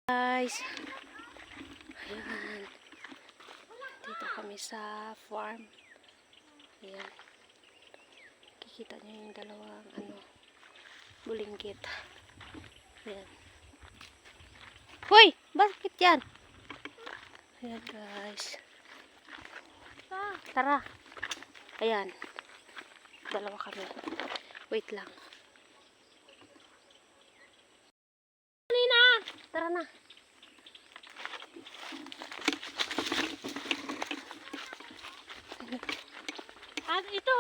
Guys, ayan, dito kami sa farm. Ayan, kikita nyo yung dalawang bulinggit. Ayan, hoy, bakit yan? Ayan guys, tara. Ayan, dalawa kami. Wait lang, tara na. At ito,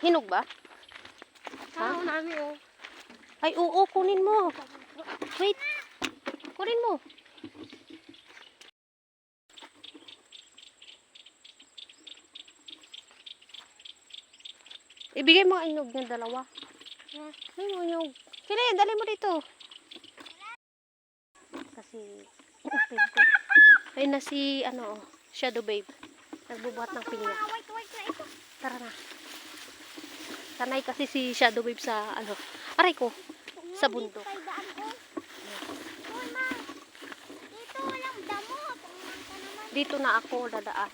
Hinog ba? tao namin oh. Ay, oo, kunin mo. Wait, kunin mo. Ibigay mo ang inog ng dalawa. Ay, mo inog. Kili, dali mo dito. Kasi, babe ko. Ayun na si, Shadow Babe. Nagbubuhat ng pinya. Wait na ito. Tara na. Sanay kasi si Shadow Babe sa, aray ko, sa bundok. Dito tayo daan ko. Uy, ma. Dito walang damo. Pumunta naman. Dito na ako dadaan.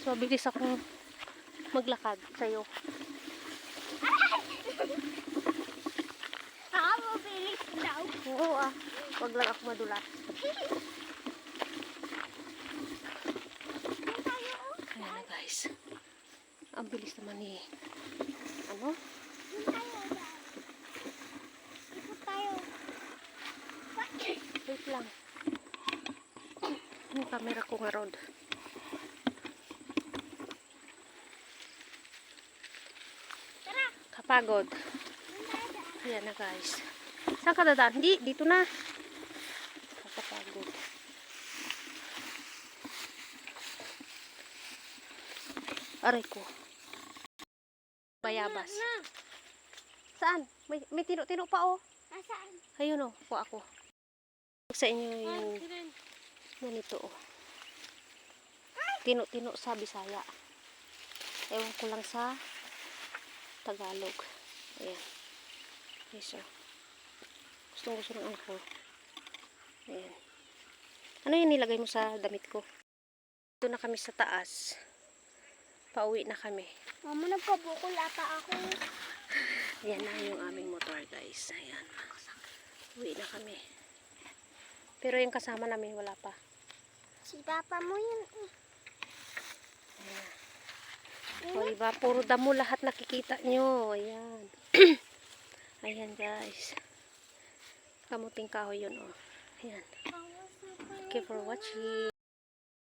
So, bilis akong maglakad sa'yo. Mabilis daw. Oo wag lang ako madulas. Ayan na guys. Ang bilis naman ni Doon tayo daan. Ikot tayo. Wait lang. Yung camera ko nga rod. Tara. Kapagod. Doon tayo daan. Ayan na guys. Saan ka dadaan? Hindi, dito na. Kapagod. Aray ko. Bayabas. Na. Saan? May tino-tino pa oh. Nasaan? Ayun oh, po ako. Sa inyo yung ganito oh. Tino-tino sa Bisaya. Ewan ko lang sa Tagalog. Ayan. Okay, so. Gusto ng angko. Ayan. Ano yung nilagay mo sa damit ko? Dito na kami sa taas. Pauwi na kami. Mama, nagpabukol ata ako. Ayan na yung aming motor guys. Ayan. Uwi na kami. Pero yung kasama namin wala pa. Si papa mo yun. Ayan. O diba, puro damo lahat nakikita nyo. Ayan. Ayan guys. Kamuting kahoy yun oh. Ayan. Thank you for watching.